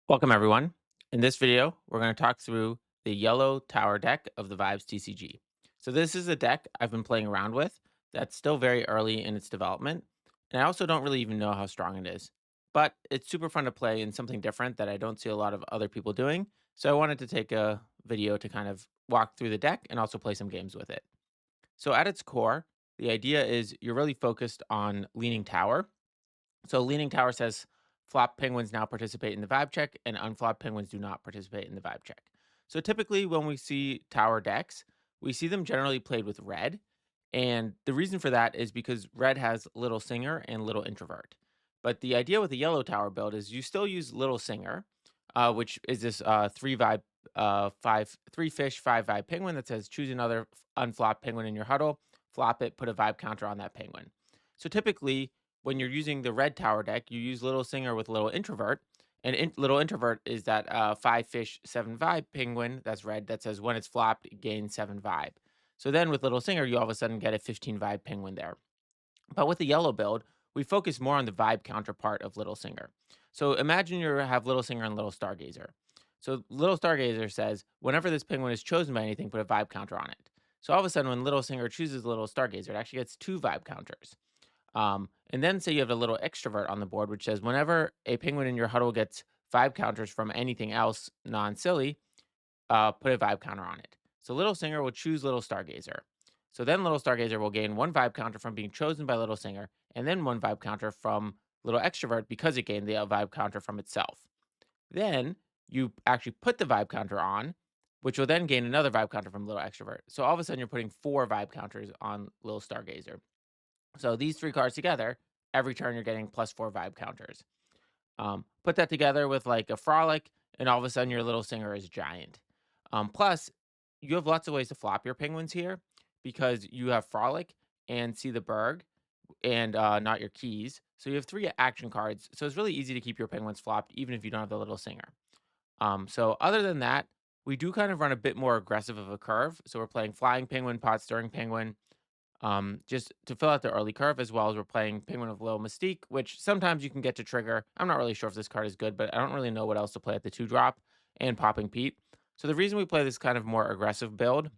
Welcome, everyone. In this video, we're going to talk through the yellow tower deck of the Vibes TCG. So this is a deck I've been playing around with that's still very early in its development, and I also don't really even know how strong it is. But it's super fun to play in something different that I don't see a lot of other people doing, so I wanted to take a video to kind of walk through the deck and also play some games with it. So at its core, the idea is you're really focused on Leaning Tower, so Leaning Tower says flop penguins now participate in the vibe check and unflop penguins do not participate in the vibe check. So typically when we see tower decks, we see them generally played with red. And the reason for that is because red has Little Singer and Little Introvert. But the idea with the yellow tower build is you still use Little Singer, which is this three vibe, three fish, five vibe penguin that says choose another unflop penguin in your huddle, flop it, put a vibe counter on that penguin. So typically when you're using the red tower deck, you use Little Singer with Little Introvert. And Little Introvert is that five fish, seven vibe penguin that's red that says when it's flopped, it gains seven vibe. So then with Little Singer, you all of a sudden get a 15 vibe penguin there. But with the yellow build, we focus more on the vibe counterpart of Little Singer. So imagine you have Little Singer and Little Stargazer. So Little Stargazer says, whenever this penguin is chosen by anything, put a vibe counter on it. So all of a sudden, when Little Singer chooses Little Stargazer, it actually gets two vibe counters. And then say you have a little extrovert on the board, which says whenever a penguin in your huddle gets vibe counters from anything else non-silly, put a vibe counter on it. So Little Singer will choose Little Stargazer. So then Little Stargazer will gain one vibe counter from being chosen by Little Singer, and then one vibe counter from Little Extrovert because it gained the vibe counter from itself. Then you actually put the vibe counter on, which will then gain another vibe counter from Little Extrovert. So all of a sudden you're putting four vibe counters on Little Stargazer. So these three cards together, every turn you're getting plus four vibe counters. Put that together with like a Frolic, and all of a sudden your Little Singer is giant. Plus, you have lots of ways to flop your penguins here because you have Frolic and SeeTheBerg and Not Your Keys. So you have three action cards. So it's really easy to keep your penguins flopped even if you don't have the Little Singer. So other than that, we do kind of run a bit more aggressive of a curve. So we're playing Flying Penguin, PotStirringPenguin, just to fill out the early curve, as well as we're playing Penguin of LilMystique, which sometimes you can get to trigger. I'm not really sure if this card is good, but I don't really know what else to play at the 2-drop, and PopPinPete. So the reason we play this kind of more aggressive build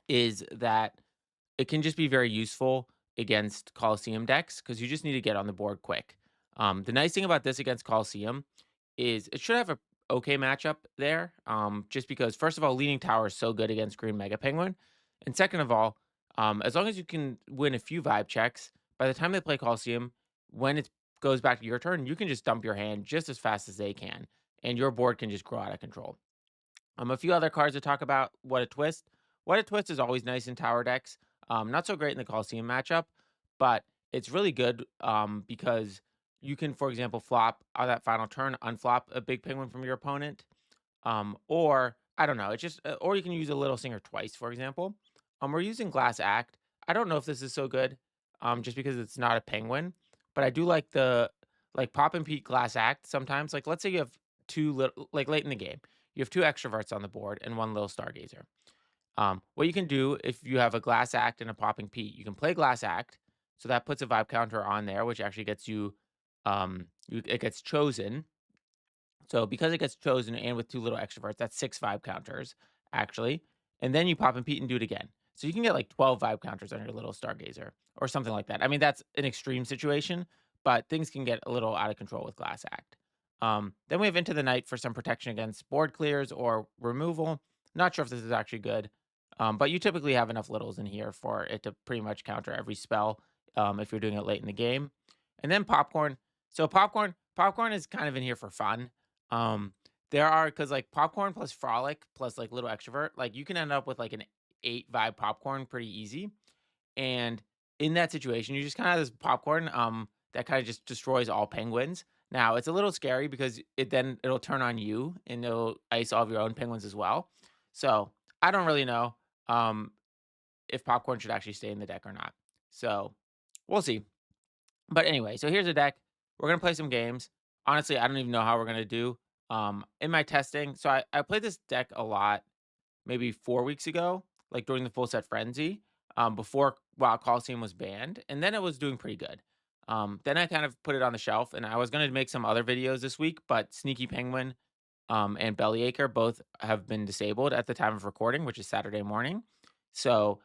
is that it can just be very useful against Coliseum decks because you just need to get on the board quick. The nice thing about this against Coliseum is it should have a okay matchup there. Just because first of all, Leaning Tower is so good against Green Mega Penguin, and second of all, as long as you can win a few vibe checks, by the time they play Coliseum, when it goes back to your turn, you can just dump your hand just as fast as they can, and your board can just grow out of control. A few other cards to talk about. WhataTwist. WhataTwist is always nice in tower decks. Not so great in the Coliseum matchup, but it's really good because you can, for example, flop on that final turn, unflop a big penguin from your opponent. Or I don't know, it's just or you can use a Little Singer twice, for example. We're using GlassAct. I don't know if this is so good, just because it's not a penguin, but I do like the like PopPinPete GlassAct sometimes. Like let's say you have two little like late in the game, you have two extroverts on the board and one Little Stargazer. What you can do if you have a GlassAct and a PopPinPete, you can play GlassAct, so that puts a vibe counter on there, which actually gets you, it gets chosen, so because it gets chosen and with two little extroverts, that's six vibe counters, actually. And then you pop and Pete and do it again. So you can get like 12 vibe counters on your little Stargazer or something like that. I mean, that's an extreme situation, but things can get a little out of control with Glass Act. Then we have Into the Night for some protection against board clears or removal. Not sure if this is actually good, but you typically have enough littles in here for it to pretty much counter every spell if you're doing it late in the game. And then Popcorn. So Popcorn is kind of in here for fun. Um, there are because like popcorn plus frolic plus like little extrovert, like you can end up with like an 8 vibe popcorn pretty easy. And in that situation, you just kind of have this popcorn that kind of just destroys all penguins. Now it's a little scary because it'll turn on you and it'll ice all of your own penguins as well. So I don't really know um if popcorn should actually stay in the deck or not. So we'll see. But anyway, so here's a deck. We're gonna play some games. Honestly, I don't even know how we're gonna do. In my testing, so I played this deck a lot, maybe 4 weeks ago, like during the full set frenzy, before Wild Coliseum was banned, and then it was doing pretty good. Then I kind of put it on the shelf, and I was gonna make some other videos this week, but Sneaky Penguin, and Bellyacre both have been disabled at the time of recording, which is Saturday morning. So,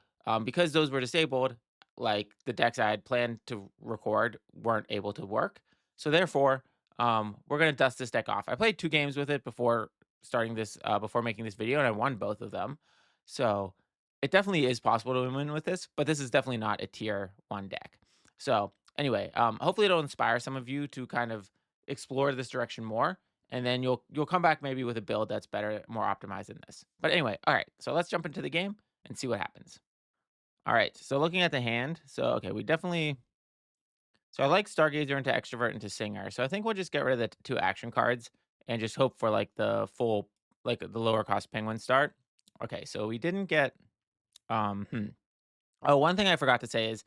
because those were disabled, like the decks I had planned to record weren't able to work. So therefore, we're gonna dust this deck off. I played 2 games with it before making this video, and I won both of them. So it definitely is possible to win with this, but this is definitely not a tier 1 deck. So anyway, hopefully it'll inspire some of you to kind of explore this direction more, and then you'll come back maybe with a build that's better, more optimized than this. But anyway, all right. So let's jump into the game and see what happens. All right. So looking at the hand, so okay, we definitely so I like Stargazer into Extrovert into Singer. So I think we'll just get rid of the 2 action cards and just hope for like the full like the lower cost penguin start. Okay, so we didn't get um hmm. Oh, one thing I forgot to say is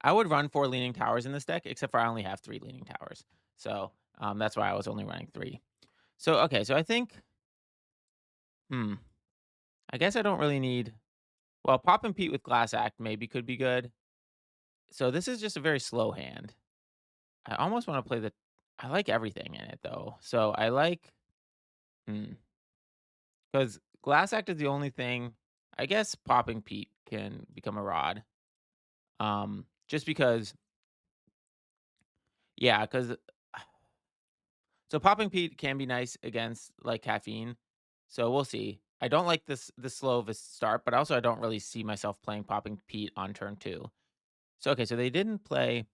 I would run 4 Leaning Towers in this deck, except for I only have 3 Leaning Towers. So that's why I was only running 3. So okay, so I think hmm. I guess I don't really need well, PopPinPete with GlassAct maybe could be good. So this is just a very slow hand. I almost wanna play the I like everything in it, though. So I like because GlassAct is the only thing I guess PopPinPete can become a rod. Just because yeah, because so PopPinPete can be nice against, like, caffeine. So we'll see. I don't like this slow of a start, but also I don't really see myself playing PopPinPete on turn 2. So, okay, so they didn't play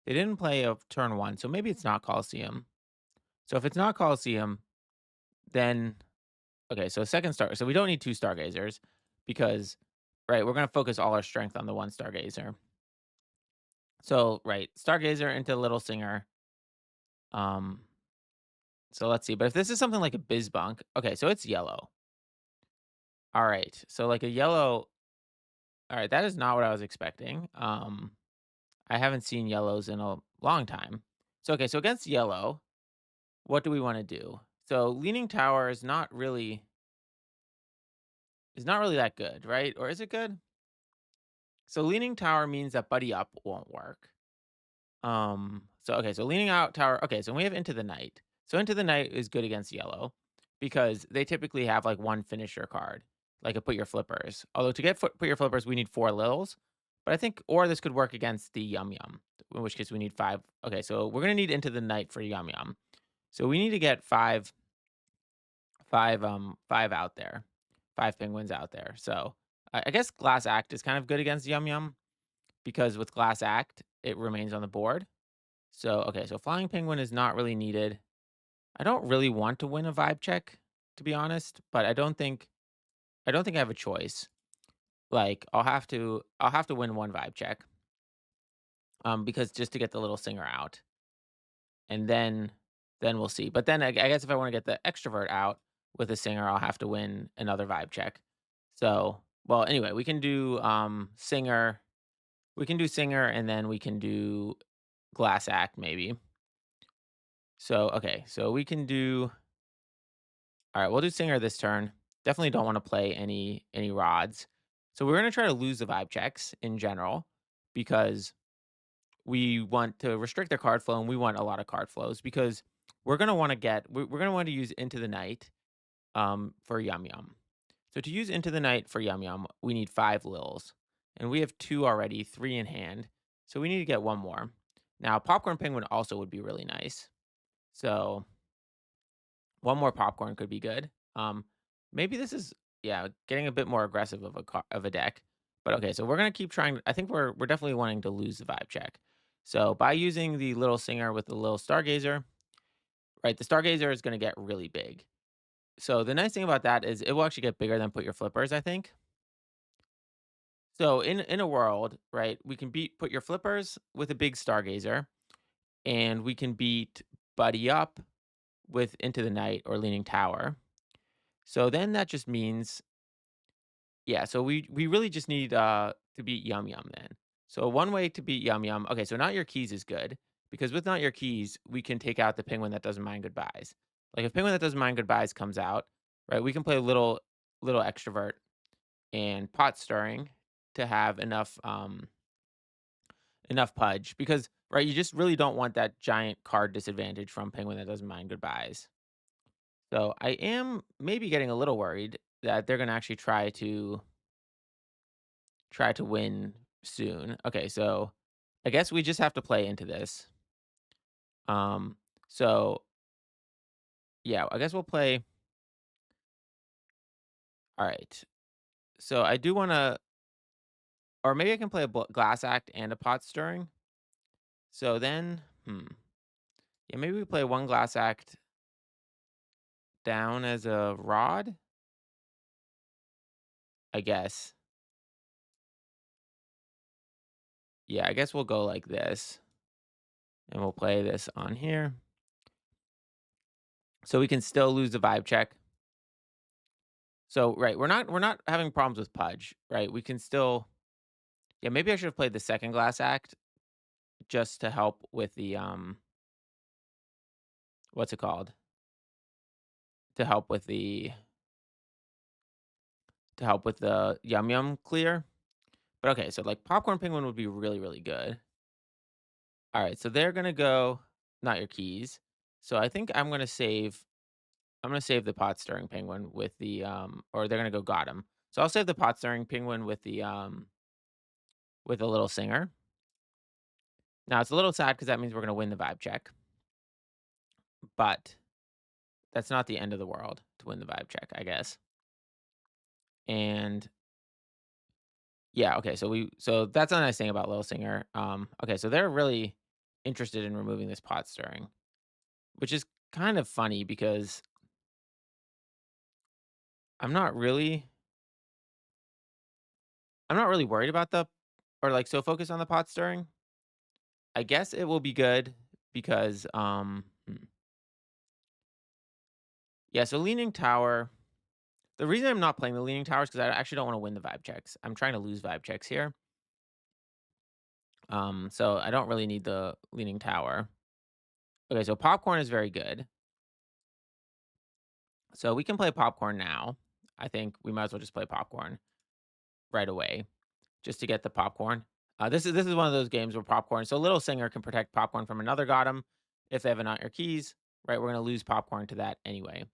a turn 1, so maybe it's not Coliseum. So if it's not Coliseum, then okay, so second star so we don't need 2 Stargazers because, right, we're gonna focus all our strength on the 1 Stargazer. So, right, Stargazer into Little Singer. Um, so let's see, but if this is something like a Bizbunk okay, so it's yellow. Alright, so like a yellow alright, that is not what I was expecting. I haven't seen yellows in a long time. So, okay, so against yellow, what do we wanna do? So, Leaning Tower is not really that good, right? Or is it good? So, Leaning Tower means that Buddy Up won't work. So okay, so Leaning Out Tower okay, so we have Into the Night. So Into the Night is good against yellow because they typically have, like, 1 finisher card, like a Put Your Flippers. Although to get Put Your Flippers, we need 4 Lils, but I think or this could work against the Yum Yum, in which case we need 5 okay, so we're gonna need Into the Night for Yum Yum. So we need to get 5 out there, 5 penguins out there. So I guess Glass Act is kind of good against Yum Yum because with Glass Act, it remains on the board. So, okay, so Flying Penguin is not really needed. I don't really want to win a vibe check, to be honest, but I don't think I have a choice. Like, I'll have to win 1 vibe check, because just to get the little singer out, and then we'll see. But then I guess if I want to get the extrovert out with a singer, I'll have to win another vibe check. So, well, anyway, we can do singer. We can do singer, and then we can do glass act maybe. So okay, so we can do all right, we'll do singer this turn. Definitely don't want to play any rods. So we're going to try to lose the vibe checks in general because we want to restrict their card flow and we want a lot of card flows because we're going to want to use Into the Night for Yum Yum. So to use Into the Night for Yum Yum, we need 5 Lils. And we have 2 already, 3 in hand. So we need to get 1 more. Now, Popcorn Penguin also would be really nice. So 1 more popcorn could be good. Maybe this is yeah, getting a bit more aggressive of a deck. But okay, so we're gonna keep trying. I think we're definitely wanting to lose the vibe check. So by using the little singer with the little stargazer, right? The stargazer is gonna get really big. So the nice thing about that is it will actually get bigger than put your flippers, I think. So in a world, right, we can beat put your flippers with a big stargazer, and we can beat buddy up with into the night or leaning tower. So then that just means yeah, so we really just need, to beat Yum Yum then. So one way to beat Yum Yum okay, so Not Your Keys is good, because with Not Your Keys, we can take out the penguin that doesn't mind goodbyes. Like, if penguin that doesn't mind goodbyes comes out, right, we can play a little extrovert and pot stirring to have enough pudge because, right, you just really don't want that giant card disadvantage from Penguin that doesn't mind goodbyes. So I am maybe getting a little worried that they're gonna actually try to win soon. Okay, so I guess we just have to play into this. Um, so yeah, I guess we'll play. All right. So I do want to, or maybe I can play a glass act and a pot stirring. So then, yeah, maybe we play one glass act down as a rod. I guess. Yeah, I guess we'll go like this, and we'll play this on here, so we can still lose the vibe check. So right, we're not having problems with pudge, right? We can still. Yeah, maybe I should have played the second glass act just to help with the what's it called? To help with the yum yum clear. But okay, so like popcorn penguin would be really, really good. All right, so they're gonna go not your keys. So I think I'm gonna save the pot stirring penguin with the or they're gonna go got him. So I'll save the pot stirring penguin with a little singer. Now it's a little sad because that means we're gonna win the vibe check, but that's not the end of the world to win the vibe check, I guess. And yeah, okay, so that's a nice thing about LilSinger. Okay, so they're really interested in removing this pot stirring, which is kind of funny because I'm not really I'm not really worried about the or like so focused on the pot stirring. I guess it will be good because yeah, so leaning tower. The reason I'm not playing the leaning tower is because I actually don't want to win the vibe checks. I'm trying to lose vibe checks here. So I don't really need the leaning tower. Okay, so popcorn is very good. So we can play popcorn now. I think we might as well just play popcorn right away, just to get the popcorn. This is one of those games where popcorn. So little singer can protect popcorn from another Gotham if they have a not your keys. Right, we're gonna lose popcorn to that anyway,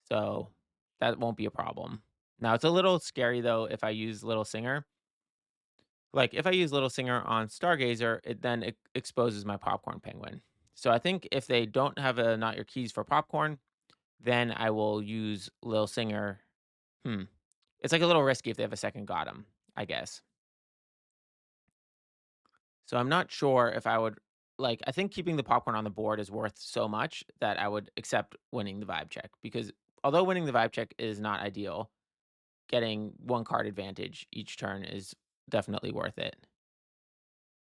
so that won't be a problem. Now it's a little scary though if I use little singer. Like if I use little singer on Stargazer, it then exposes my popcorn penguin. So I think if they don't have a not your keys for popcorn, then I will use Lil Singer. Hmm. It's like a little risky if they have a second Gotham, I guess. So I'm not sure if I would like I think keeping the popcorn on the board is worth so much that I would accept winning the vibe check because although winning the vibe check is not ideal, getting one card advantage each turn is definitely worth it.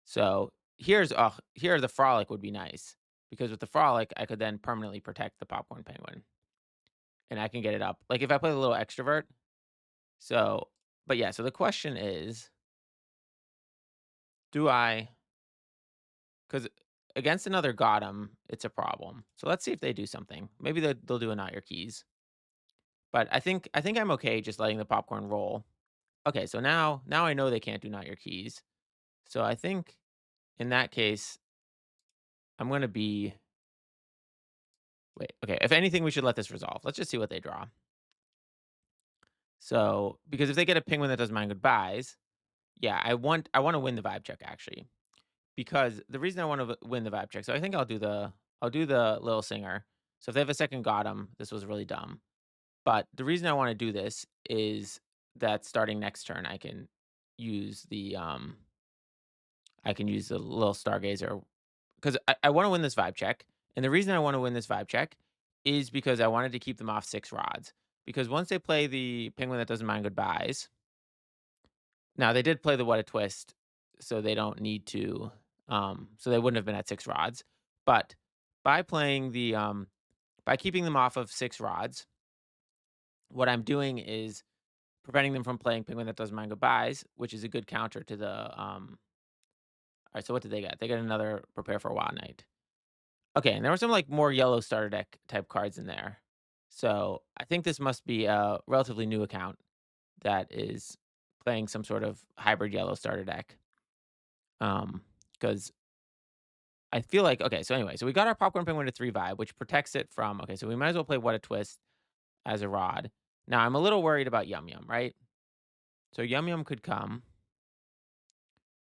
So here the frolic would be nice because with the frolic I could then permanently protect the popcorn penguin and I can get it up. Like if I play the little extrovert. So but yeah, so the question is, do I 'cause against another Gotham, it's a problem. So let's see if they do something. Maybe they'll do a not your keys. But I think I'm okay just letting the popcorn roll. Okay, so now I know they can't do not your keys. So I think in that case, I'm gonna be wait, okay. If anything, we should let this resolve. Let's just see what they draw. So because if they get a penguin that doesn't mind goodbyes, yeah, I want to win the vibe check actually. Because the reason I want to win the vibe check, so I think I'll do the little singer. So if they have a second Gotham, this was really dumb. But the reason I want to do this is that starting next turn, use the um, I can use the little Stargazer because I want to win this vibe check. And the reason I want to win this vibe check is because I wanted to keep them off 6 rods. Because once they play the penguin that doesn't mind goodbyes, now they did play the WhataTwist, so they don't need to. So they wouldn't have been at 6 rods. But by playing by keeping them off of 6 rods, what I'm doing is preventing them from playing Penguin that doesn't mind goodbyes, which is a good counter to the. All right, so what did they get? They got another prepare for a wild night. Okay, and there were some like more yellow starter deck type cards in there. So I think this must be a relatively new account that is playing some sort of hybrid yellow starter deck. because I feel like okay, so anyway, so we got our Popcorn Penguin to 3 vibe, which protects it from okay, so we might as well play WhataTwist as a rod. Now I'm a little worried about Yum Yum, right? So Yum Yum could come,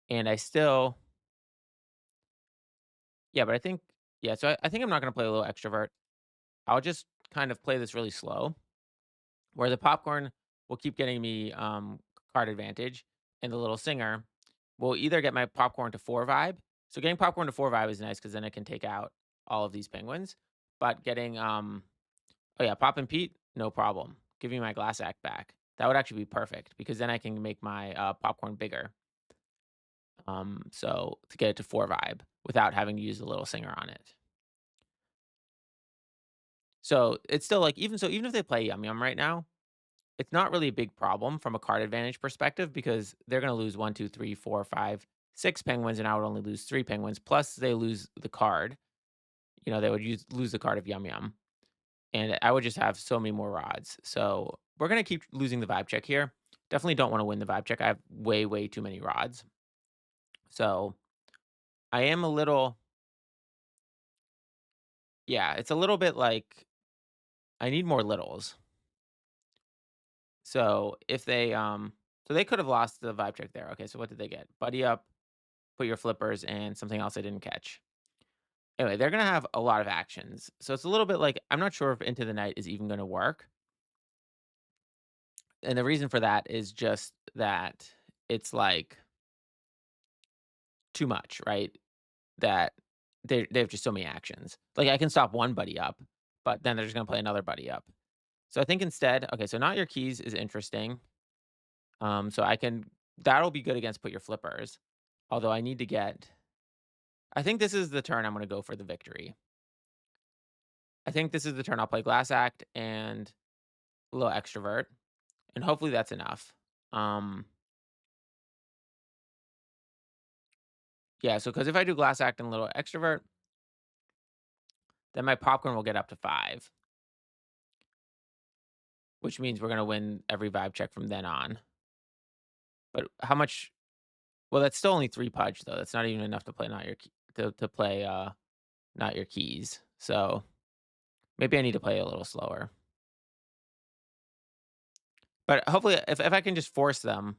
and I still yeah, but I think yeah, so I think I'm not gonna play a little extrovert. I'll just kind of play this really slow, where the popcorn will keep getting me card advantage, and the little singer will either get my popcorn to 4 vibe. So getting popcorn to 4 vibe is nice because then I can take out all of these penguins. But getting oh yeah, PopPinPete, no problem. Give me my GlassAct back. That would actually be perfect because then I can make my popcorn bigger. So to get it to 4 vibe without having to use the little singer on it. So it's still like even if they play Yum Yum right now, it's not really a big problem from a card advantage perspective because they're going to lose one, 2, 3, 4, 5, 6 penguins, and I would only lose 3 penguins. Plus, they lose the card. You know, they would lose the card of Yum Yum, and I would just have so many more rods. So we're going to keep losing the vibe check here. Definitely don't want to win the vibe check. I have way, way too many rods. So I am a little, yeah, it's a little bit like I need more littles. So if they, so they could have lost the vibe check there. Okay, so what did they get? Buddy up, put your flippers, and something else I didn't catch. Anyway, they're gonna have a lot of actions. So it's a little bit like I'm not sure if Into the Night is even gonna work. And the reason for that is just that it's like too much, right? That they have just so many actions. Like I can stop one buddy up, but then they're just gonna play another buddy up. So I think instead, okay, so not your keys is interesting. So I can that'll be good against put your flippers. Although I need to get I think this is the turn I'm gonna go for the victory. I think this is the turn I'll play GlassAct and LilExtrovert, and hopefully that's enough. Um, yeah, so because if I do GlassAct and LilExtrovert, then my popcorn will get up to 5, which means we're gonna win every vibe check from then on. But how much well, that's still only 3 pudge, though. That's not even enough to play not your key to play, not your keys. So, maybe I need to play a little slower. But hopefully, if I can just force them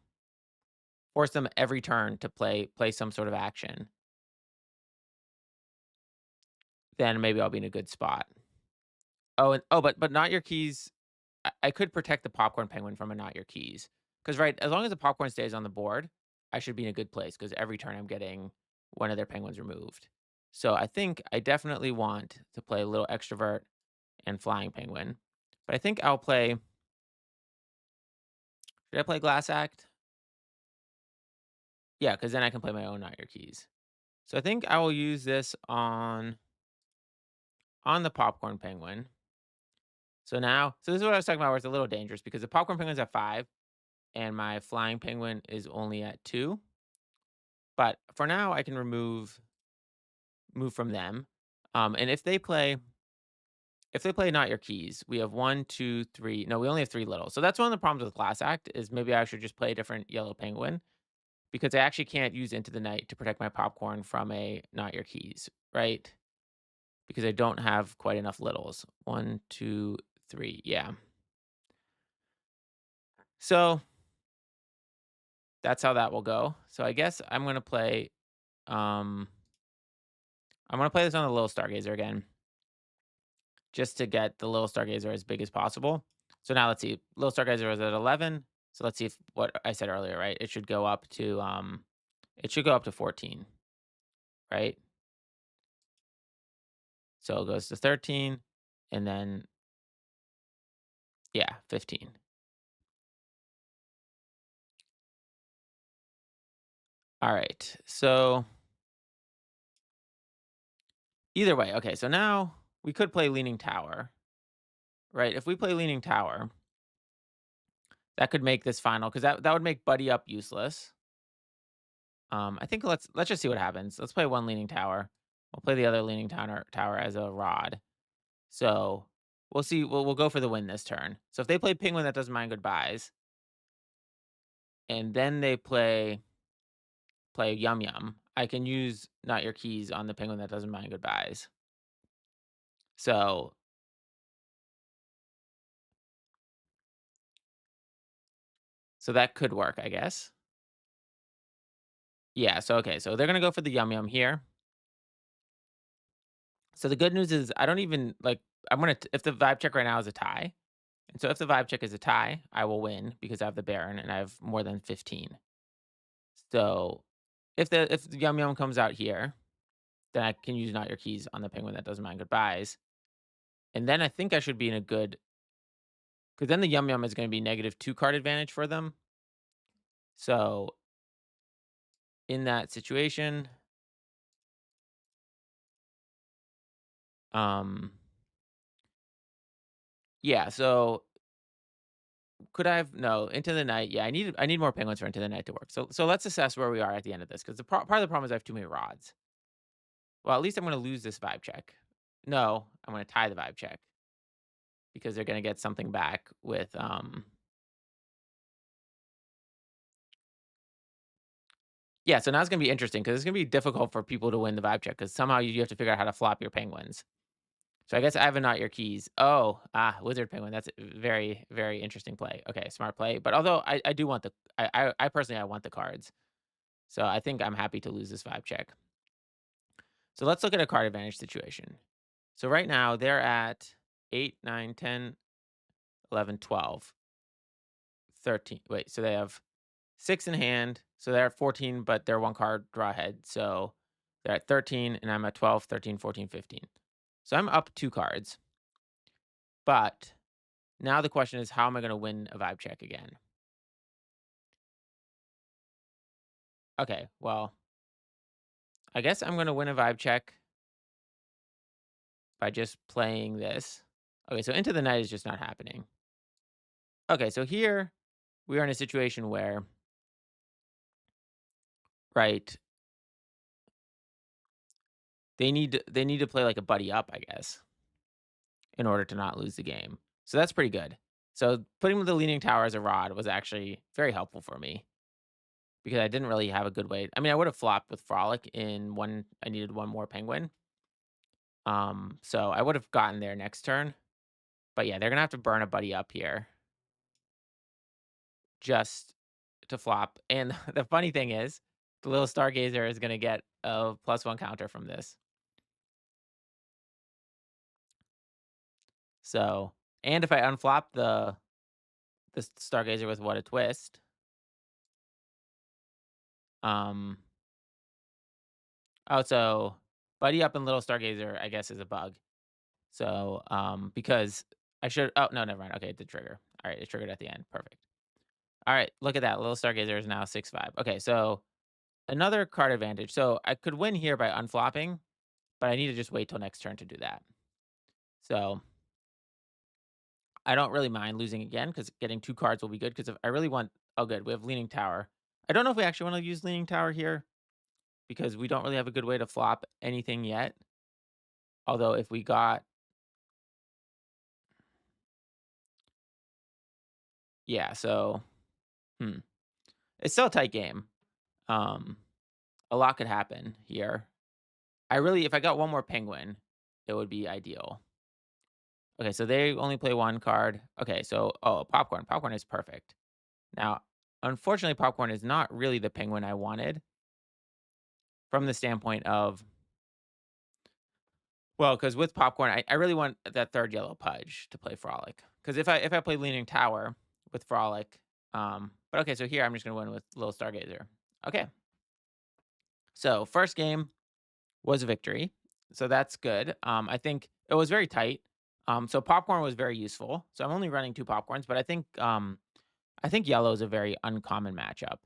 every turn to play some sort of action, then maybe I'll be in a good spot. Oh, and oh, but not your keys. I could protect the popcorn penguin from a not your keys. Because right, as long as the popcorn stays on the board, I should be in a good place. Because every turn I'm getting one of their penguins removed. So I think I definitely want to play a little extrovert and flying penguin. But I think I'll play. Should I play Glass Act? Yeah, because then I can play my own not your keys. So I think I will use this on the popcorn penguin. So now, so this is what I was talking about where it's a little dangerous because the popcorn penguin's at 5 and my flying penguin is only at 2. But for now, I can move from them. And if they play not your keys, we have one, two, three. No, we only have 3 little. So that's one of the problems with Glass Act is maybe I should just play a different yellow penguin because I actually can't use Into the Night to protect my popcorn from a not your keys, right? Because I don't have quite enough littles. One, two, three. Yeah. So that's how that will go. So I guess um I'm gonna play this on the Little Stargazer again, just to get the Little Stargazer as big as possible. So now let's see. Little Stargazer is at 11. So let's see if what I said earlier, right? It should go up to 14, right? So it goes to 13 and then yeah, 15. All right. So either way, okay. So now we could play Leaning Tower, right? If we play Leaning Tower, that could make this final because that would make Buddy Up useless. I think let's just see what happens. Let's play one leaning tower. We'll play the other leaning tower as a rod. So we'll see. We'll go for the win this turn. So if they play penguin that doesn't mind goodbyes, and then they play yum yum, I can use Not Your Keys on the penguin that doesn't mind goodbyes. So so that could work, I guess. Yeah, so okay, so they're gonna go for the Yum Yum here. So the good news is I don't even like I'm gonna if the vibe check right now is a tie, and so if the vibe check is a tie, I will win because I have the Baron and I have more than 15. So if the Yum Yum comes out here, then I can use Not Your Keys on the penguin that doesn't mind goodbyes. And then I think I should be in a good because then the Yum Yum is gonna be -2 card advantage for them. So in that situation, um, yeah, so could I have no, Into the Night, yeah, I need more penguins for Into the Night to work. So let's assess where we are at the end of this, because part of the problem is I have too many rods. Well, at least I'm gonna lose this vibe check. No, I'm gonna tie the vibe check because they're gonna get something back with, yeah, so now it's gonna be interesting because it's gonna be difficult for people to win the vibe check because somehow you have to figure out how to flop your penguins. So I guess I have a Not Your Keys. Oh, Wizard Penguin. That's a very, very interesting play. Okay, smart play. But although I do want the I personally I want the cards. So I think I'm happy to lose this vibe check. So let's look at a card advantage situation. So right now they're at 8, 9, 10, 11, 12, 13. Wait, so they have 6 in hand. So they're at 14, but they're one card draw ahead. So they're at 13, and I'm at 12, 13, 14, 15. So I'm up 2 cards. But now the question is, how am I going to win a vibe check again? Okay, well, I guess I'm going to win a vibe check by just playing this. Okay, so Into the Night is just not happening. Okay, so here we are in a situation where, right, they need to play like a buddy up, I guess, in order to not lose the game. So that's pretty good. So putting the Leaning Tower as a rod was actually very helpful for me because I didn't really have a good way. I mean, I would have flopped with Frolic in one. I needed one more penguin. So I would have gotten there next turn. But yeah, they're gonna have to burn a buddy up here just to flop. And the funny thing is, the little Stargazer is gonna get a +1 counter from this. So, and if I unflop the Stargazer with WhataTwist, um, oh, so buddy up and little Stargazer, I guess, is a bug. So, because I should. Oh no, never mind. Okay, it did trigger. All right, it triggered at the end. Perfect. All right, look at that. Little Stargazer is now 6-5. Okay, so another card advantage. So I could win here by unflopping, but I need to just wait till next turn to do that. So I don't really mind losing again because getting 2 cards will be good. Because if I really want, oh, good, we have Leaning Tower. I don't know if we actually want to use Leaning Tower here because we don't really have a good way to flop anything yet. Although if we got, yeah, so hmm, it's still a tight game. Um, a lot could happen here. I really, if I got one more penguin, it would be ideal. Okay, so they only play 1 card. Okay, so oh, popcorn. Popcorn is perfect. Now, unfortunately, popcorn is not really the penguin I wanted from the standpoint of, well, because with popcorn, I really want that third yellow pudge to play Frolic. Because if I play Leaning Tower with Frolic, but okay, so here I'm just gonna win with Little Stargazer. Okay, so first game was a victory, so that's good. I think it was very tight. So popcorn was very useful. So I'm only running 2 popcorns, but I think yellow is a very uncommon matchup.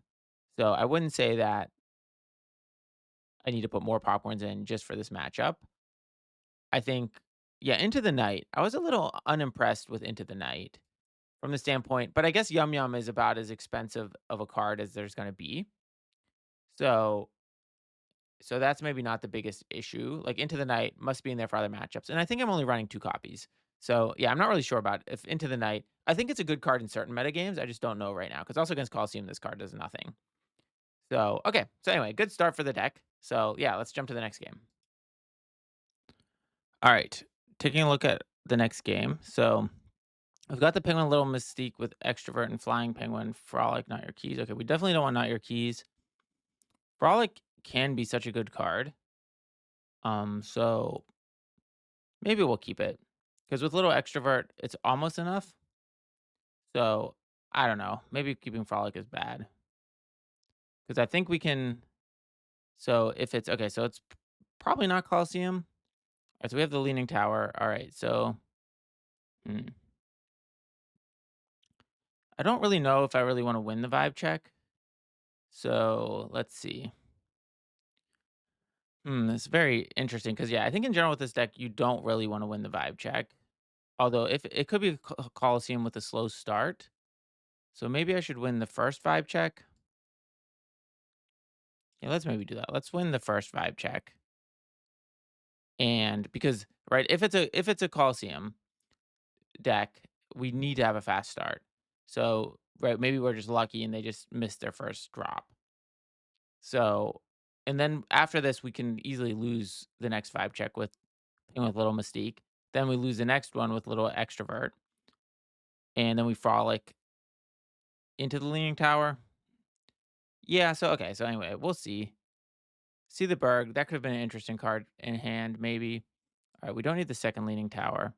So I wouldn't say that I need to put more popcorns in just for this matchup. I think, yeah, Into the Night. I was a little unimpressed with Into the Night from the standpoint, but I guess Yum Yum is about as expensive of a card as there's going to be. So, so that's maybe not the biggest issue. Like Into the Night must be in there for other matchups, and I think I'm only running 2 copies. So yeah, I'm not really sure about if Into the Night. I think it's a good card in certain metagames. I just don't know right now because also against Coliseum, this card does nothing. So, okay. So anyway, good start for the deck. So yeah, let's jump to the next game. All right. Taking a look at the next game. So I've got the Penguin Little Mystique with Extrovert and Flying Penguin, Frolic, Not Your Keys. Okay, we definitely don't want Not Your Keys. Frolic can be such a good card. So maybe we'll keep it. Because with Little Extrovert, it's almost enough. So I don't know. Maybe keeping Frolic is bad. Because I think we can. So if it's okay, so it's probably not Coliseum. All right, so we have the Leaning Tower. All right, so hmm, I don't really know if I really want to win the vibe check. So let's see. It's very interesting because yeah, I think in general with this deck you don't really want to win the vibe check. Although if it could be a Coliseum with a slow start, so maybe I should win the first vibe check. Yeah, let's maybe do that. Let's win the first vibe check, and because right, if it's a Coliseum deck, we need to have a fast start. So right, maybe we're just lucky and they just missed their first drop. So, and then after this, we can easily lose the next vibe check with Little Mystique. Then we lose the next one with Little Extrovert, and then we frolic into the Leaning Tower. Yeah. So okay. So anyway, we'll see. SeeTheBerg. That could have been an interesting card in hand, maybe. All right. We don't need the second Leaning Tower,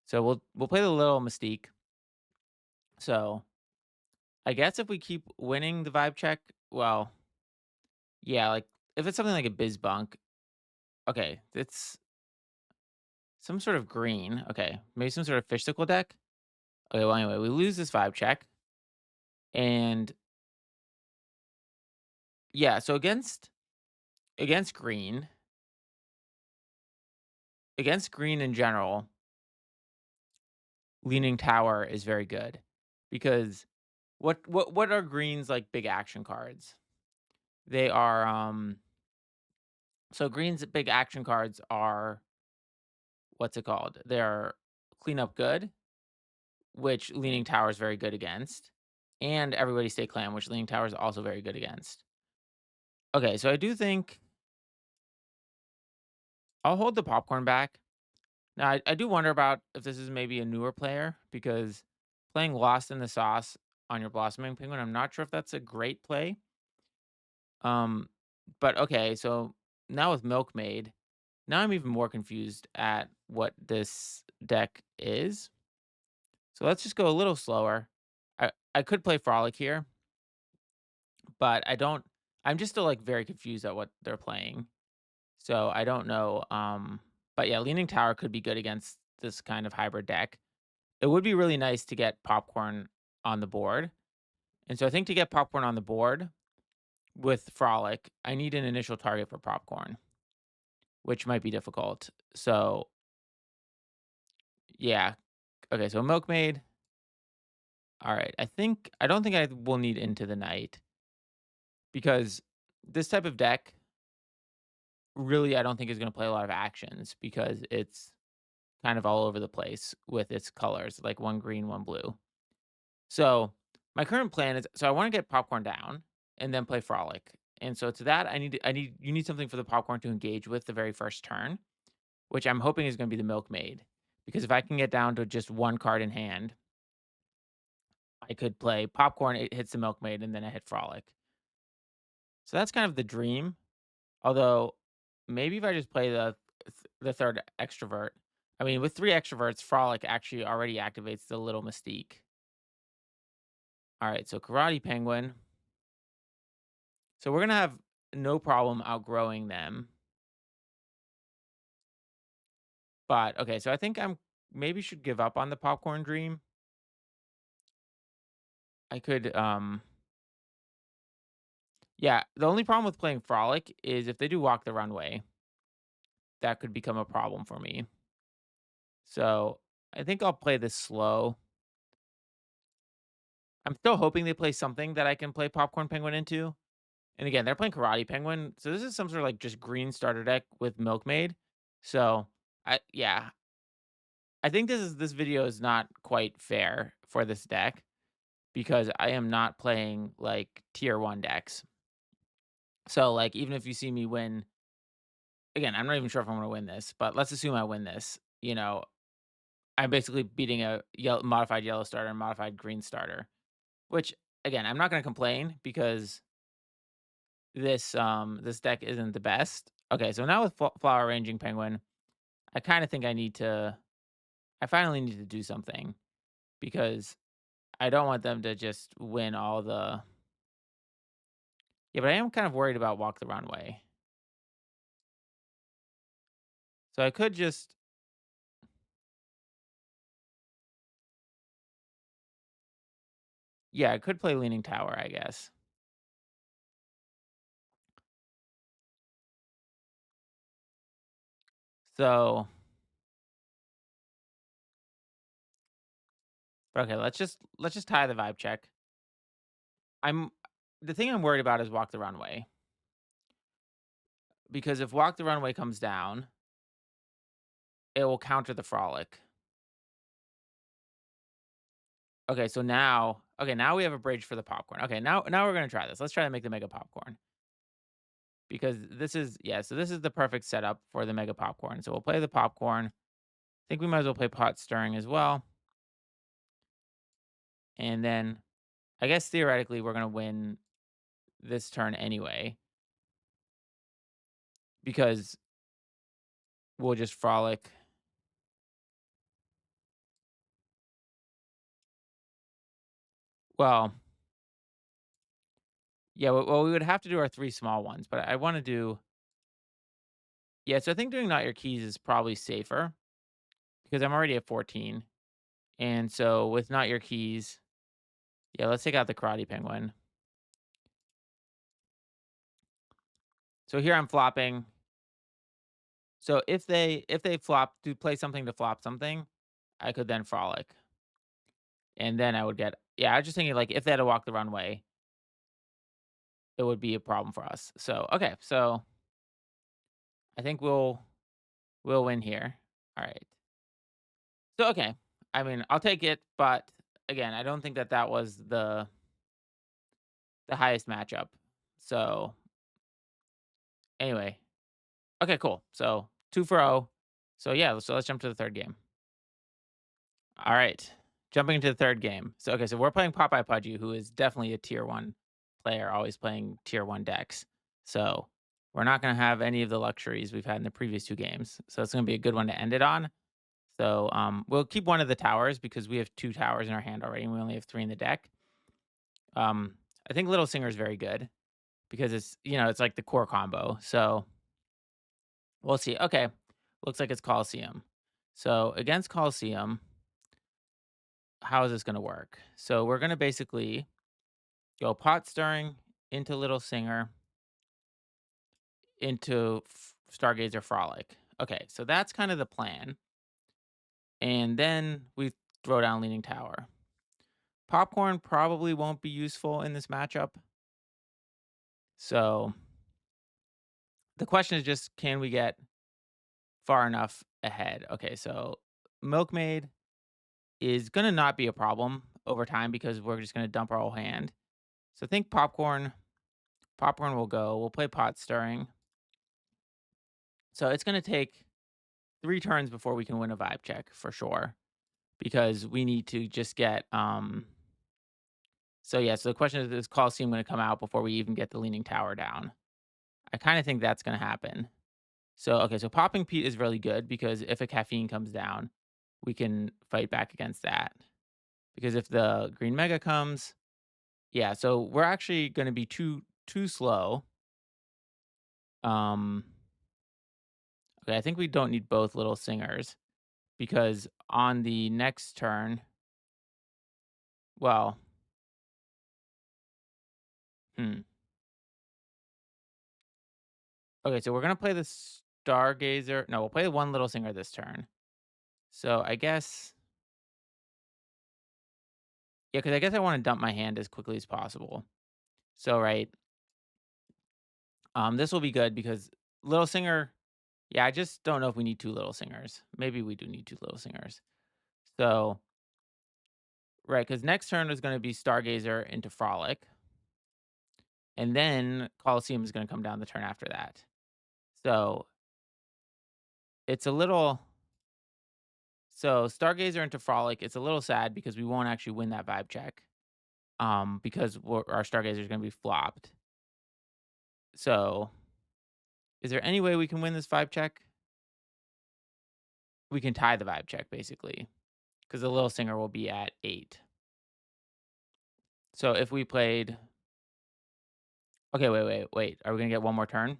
so we'll play the Little Mystique. So I guess if we keep winning the vibe check, well, yeah, like if it's something like a Biz Bunk, okay, it's some sort of green. Okay, maybe some sort of fish sickle deck. Okay, well, anyway, we lose this vibe check. And yeah, so against green, against green in general, Leaning Tower is very good because what are green's like big action cards? They are so green's big action cards are what's it called? They're clean up good, which Leaning Tower is very good against, and Everybody Stay Clam, which Leaning Tower is also very good against. Okay, so I do think I'll hold the popcorn back. Now, I do wonder about if this is maybe a newer player because playing Lost in the Sauce on your Blossoming Penguin, I'm not sure if that's a great play. Um, but okay, so now with Milkmaid, now I'm even more confused at what this deck is. So let's just go a little slower. I could play Frolic here, but I don't. I'm just still like very confused at what they're playing. So I don't know. But yeah, Leaning Tower could be good against this kind of hybrid deck. It would be really nice to get popcorn on the board. And so I think to get popcorn on the board with Frolic, I need an initial target for popcorn, which might be difficult. So yeah. Okay, so Milkmaid. All right. I don't think I will need Into the Night because this type of deck really I don't think is going to play a lot of actions because it's kind of all over the place with its colors, like one green, one blue. So my current plan is so I want to get popcorn down and then play frolic. And so to that I need you need something for the popcorn to engage with the very first turn, which I'm hoping is going to be the milkmaid. Because if I can get down to just one card in hand, I could play popcorn, it hits the milkmaid, and then I hit frolic. So that's kind of the dream. Although maybe if I just play the third extrovert. I mean, with three extroverts, frolic actually already activates the little mystique. All right, so karate penguin. So we're gonna have no problem outgrowing them. But okay, so I think I'm maybe should give up on the popcorn dream. I could yeah, the only problem with playing frolic is if they do walk the runway, that could become a problem for me. So I think I'll play this slow. I'm still hoping they play something that I can play popcorn penguin into. And again, they're playing karate penguin. So this is some sort of like just green starter deck with milkmaid. So yeah, I think this video is not quite fair for this deck because I am not playing like tier 1 decks. So, like, even if you see me win again, I'm not even sure if I'm gonna win this, but let's assume I win this, I'm basically beating a modified yellow starter and modified green starter, which, again, I'm not gonna complain because this deck isn't the best. Okay, so now with flower arranging penguin, I kinda think I finally need to do something because I don't want them to just win all the yeah, but I am kind of worried about walk the runway. So I could just yeah, I could play leaning tower, I guess. So, but okay, let's just tie the vibe check. I'm the thing I'm worried about is walk the runway because if walk the runway comes down, it will counter the frolic. Now we have a bridge for the popcorn. Okay, now we're gonna try this. Let's try to make the mega popcorn because so this is the perfect setup for the mega popcorn. So we'll play the popcorn. I think we might as well play pot stirring as well, and then I guess theoretically we're gonna win this turn anyway because we'll just frolic. Well, yeah, well, we would have to do our 3 small ones, but I wanna do yeah, so I think doing Not Your Keys is probably safer because I'm already at 14, and so with Not Your Keys yeah, let's take out the Karate Penguin. So here I'm flopping. So if they flop to play something to flop something, I could then frolic, and then I would get yeah, I was just thinking, like, if they had to walk the runway, it would be a problem for us. So, okay, so I think we'll win here. Alright. So, okay. I mean, I'll take it, but again, I don't think that that was the highest matchup. So, anyway. Okay, cool. So, 2 for O. So, yeah, so let's jump to the 3rd game. Alright. Jumping into the 3rd game. So, okay, so we're playing Popeye Pudgy, who is definitely a tier 1 player, always playing tier 1 decks. So, we're not gonna have any of the luxuries we've had in the previous 2 games. So, it's gonna be a good one to end it on. So, we'll keep one of the towers because we have 2 towers in our hand already, and we only have 3 in the deck. Um, I think LilSinger is very good because it's like the core combo. So we'll see. Okay, looks like it's Coliseum. So against Coliseum, how is this going to work? So we're going to basically go pot stirring into LilSinger into Stargazer Frolic. Okay, so that's kind of the plan. And then we throw down Leaning Tower. Popcorn probably won't be useful in this matchup. So the question is just can we get far enough ahead? Okay, so Milkmaid is gonna not be a problem over time because we're just gonna dump our whole hand. So I think popcorn will go. We'll play pot stirring. So it's gonna take 3 turns before we can win a vibe check for sure because we need to just get so yeah, so the question is Coliseum gonna come out before we even get the leaning tower down? I kind of think that's gonna happen. So okay, so popping Pete is really good because if a caffeine comes down, we can fight back against that. Because if the green mega comes, yeah, so we're actually gonna be too slow. Um, okay, I think we don't need both little singers because on the next turn, well, hmm. Okay, so we're gonna play the Stargazer. No, we'll play the one little singer this turn. So I guess, yeah, because I guess I want to dump my hand as quickly as possible. So right, this will be good because little singer. Yeah, I just don't know if we need 2 little singers. Maybe we do need 2 little singers. So right, because next turn is gonna be Stargazer into Frolic, and then Colosseum is gonna come down the turn after that. So, it's a little so Stargazer into Frolic, it's a little sad because we won't actually win that vibe check, because our Stargazer is gonna be flopped. So, is there any way we can win this vibe check? We can tie the vibe check, basically, because the LilSinger will be at 8. So, if we played okay, wait, are we gonna get one more turn?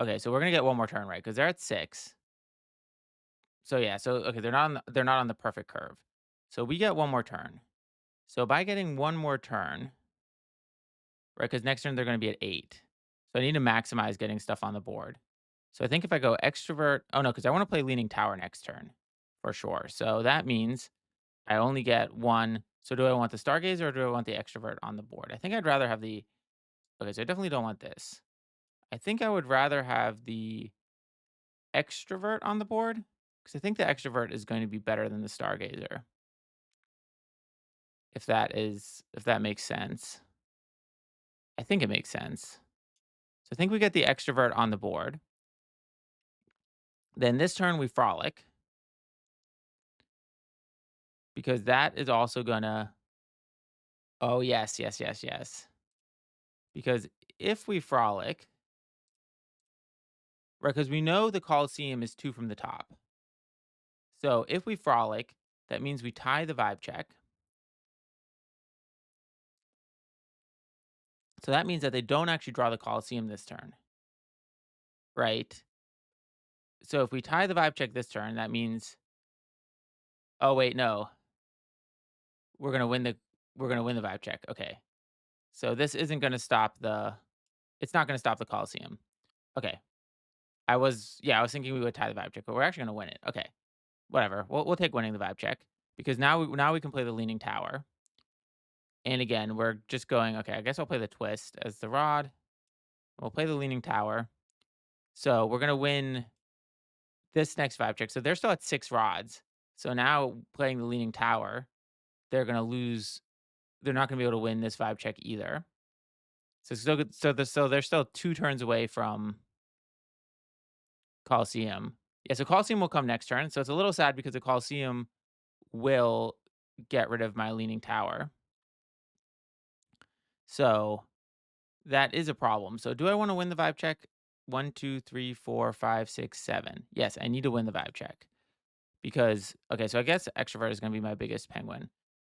Okay, so we're gonna get one more turn, right? Because 'Cause they're at 6. So, yeah, so okay, they're not on the perfect curve. So, we get one more turn. So, by getting one more turn, right? Because next turn they're gonna be at 8. So, I need to maximize getting stuff on the board. So, I think if I go Extrovert oh, no, because I wanna play Leaning Tower next turn for sure. So, that means I only get 1. So, do I want the Stargazer or do I want the Extrovert on the board? I think I'd rather have the okay, so I definitely don't want this. I think I would rather have the Extrovert on the board, because I think the Extrovert is going to be better than the Stargazer, if that makes sense. I think it makes sense. So I think we get the Extrovert on the board. Then this turn we Frolic, because that is also gonna oh, yes. Because if we Frolic, right, because we know the Coliseum is 2 from the top. So if we Frolic, that means we tie the vibe check. So that means that they don't actually draw the Coliseum this turn, right? So if we tie the vibe check this turn, that means oh, wait, no. We're gonna win the we're gonna win the vibe check. Okay. So this isn't gonna stop the it's not gonna stop the Coliseum. Okay. I was thinking we would tie the vibe check, but we're actually gonna win it. Okay. Whatever. We'll take winning the vibe check because now we can play the Leaning Tower. And again, we're just going, okay, I guess I'll play the twist as the rod. We'll play the Leaning Tower. So we're gonna win this next vibe check. So they're still at 6 rods. So now playing the Leaning Tower, they're gonna lose they're not gonna be able to win this vibe check either. So it's still good so they're still 2 turns away from Colosseum. Yeah, so Colosseum will come next turn, so it's a little sad because the Colosseum will get rid of my Leaning Tower. So, that is a problem. So do I wanna win the vibe check? 1, 2, 3, 4, 5, 6, 7. Yes, I need to win the vibe check because okay, so I guess Extrovert is gonna be my biggest penguin.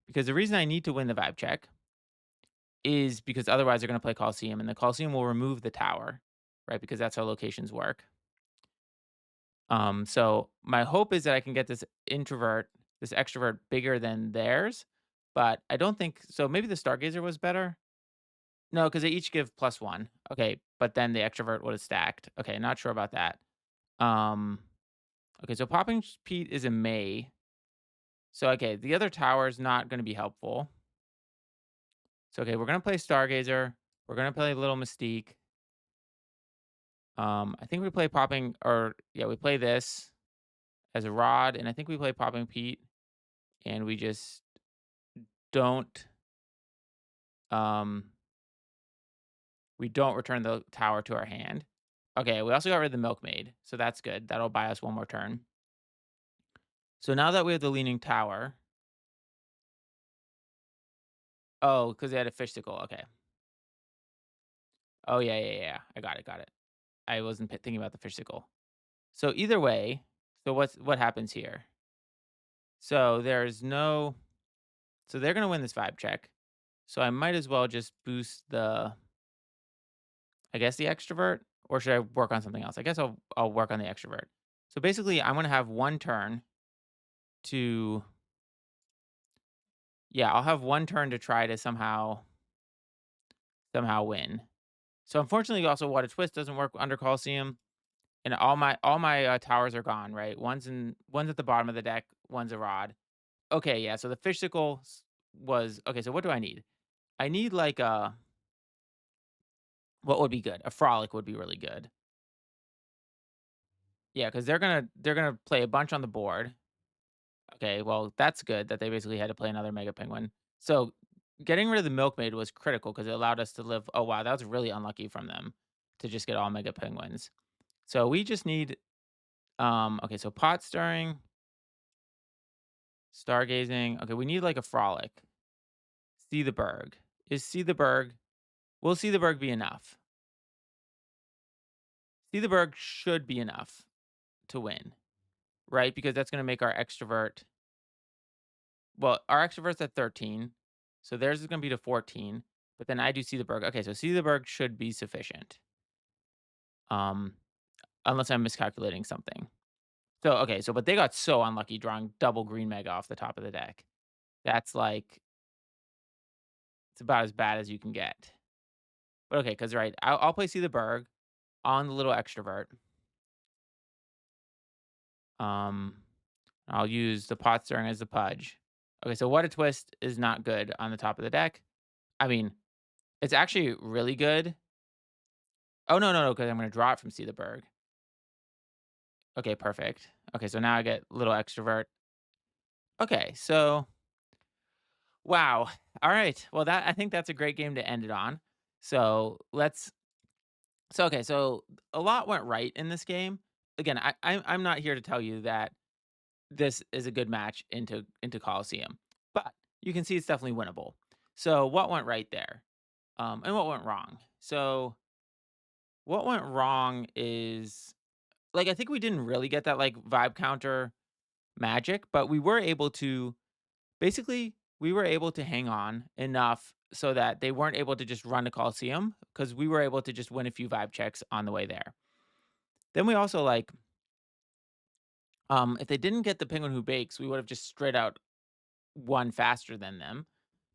Because the reason I need to win the vibe check is because otherwise they're gonna play Colosseum, and the Colosseum will remove the tower, right? Because that's how locations work. So my hope is that I can get this extrovert bigger than theirs, but I don't think so. Maybe the Stargazer was better. No, because they each give +1. Okay, but then the extrovert would have stacked. Okay, not sure about that. Um, okay, so Popping Pete is a May. So okay, the other tower is not going to be helpful. So okay, we're gonna play Stargazer. We're gonna play Little Mystique. I think we play Popping, or yeah, we play this as a rod, and I think we play Popping Pete, and we just don't um we don't return the tower to our hand. Okay, we also got rid of the milkmaid, so that's good. That'll buy us one more turn. So now that we have the leaning tower oh, because they had a fish sickle, okay. Oh, yeah. I got it. I wasn't thinking about the fish sickle. So either way, so what happens here? So there's no so they're gonna win this vibe check. So I might as well just boost the I guess the extrovert, or should I work on something else? I guess I'll work on the extrovert. So basically, I'm gonna have one turn to yeah, I'll have one turn to try to somehow win. So unfortunately, also WhataTwist doesn't work under Coliseum, and all my towers are gone. Right, one's at the bottom of the deck, one's a rod. Okay, yeah. So the fish sickle was okay. So what do I need? I need like a what would be good? A frolic would be really good. Yeah, because they're gonna play a bunch on the board. Okay, well, that's good that they basically had to play another Mega Penguin. So getting rid of the milkmaid was critical because it allowed us to live. Oh wow, that was really unlucky from them to just get all mega penguins. So we just need okay, so pot stirring, stargazing. Okay, we need like a frolic. See the berg. Is see the berg? Will see the berg be enough? See the berg should be enough to win, right? Because that's going to make our extrovert. Well, our extrovert's at 13, so theirs is going to be to 14. But then I do see the berg. Okay, so see the berg should be sufficient. Um, unless I'm miscalculating something. So okay, so but they got so unlucky drawing double green mega off the top of the deck. That's like it's about as bad as you can get. But okay, because right, I'll play see the berg on the little extrovert. Um, I'll use the pot stirring as the pudge. Okay, so WhataTwist is not good on the top of the deck. I mean, it's actually really good. Oh no, no, no, because I'm gonna draw it from SeeTheBerg. Okay, perfect. Okay, so now I get little extrovert. Okay, so wow. All right. Well, that I think that's a great game to end it on. So let's. So okay, so a lot went right in this game. Again, I'm not here to tell you that this is a good match into Coliseum, but you can see it's definitely winnable. So what went right there, and what went wrong? So what went wrong is like I think we didn't really get that like vibe counter magic, but we were able to basically, we were able to hang on enough so that they weren't able to just run to Coliseum because we were able to just win a few vibe checks on the way there. Then we also like, if they didn't get the penguin who bakes, we would have just straight out won faster than them.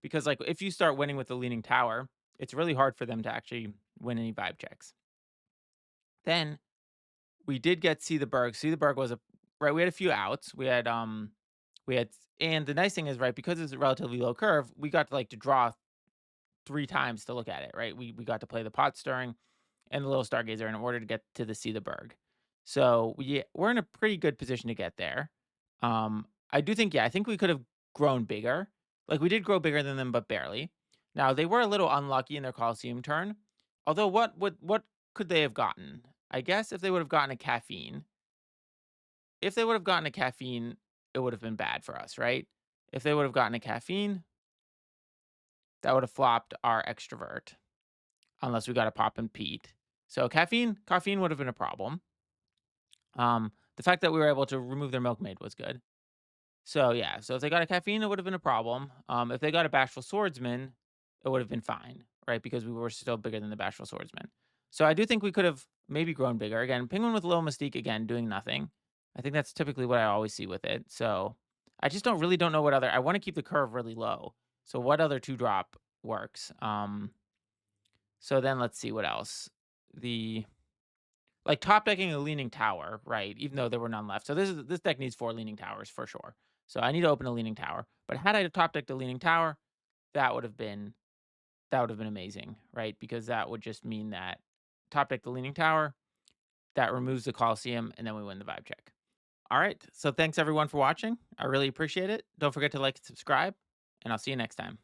Because like if you start winning with the leaning tower, it's really hard for them to actually win any vibe checks. Then we did get See the Berg. See the Berg was a right. We had a few outs. We had, and the nice thing is right because it's a relatively low curve, we got to like to draw 3 times to look at it, right? We got to play the pot stirring and the little stargazer in order to get to the SeeTheBerg. So we're in a pretty good position to get there. I do think, yeah, I think we could have grown bigger. Like we did grow bigger than them, but barely. Now they were a little unlucky in their Coliseum turn. Although what could they have gotten? I guess if they would have gotten a caffeine, if they would have gotten a caffeine, it would have been bad for us, right? If they would have gotten a caffeine, that would have flopped our extrovert. Unless we got a PopPinPete. So caffeine would have been a problem. The fact that we were able to remove their milkmaid was good. So yeah, so if they got a caffeine, it would have been a problem. If they got a bashful swordsman, it would have been fine, right? Because we were still bigger than the bashful swordsman. So I do think we could have maybe grown bigger. Again, penguin with LilMystique again doing nothing. I think that's typically what I always see with it. So I just don't know what other. I want to keep the curve really low. So what other 2 drop works? So then let's see what else. The like top decking a leaning tower, right? Even though there were none left. So this deck needs 4 leaning towers for sure. So I need to open a leaning tower. But had I top decked a leaning tower, that would have been amazing, right? Because that would just mean that top deck the leaning tower, that removes the Coliseum, and then we win the vibe check. All right. So thanks everyone for watching. I really appreciate it. Don't forget to like and subscribe, and I'll see you next time.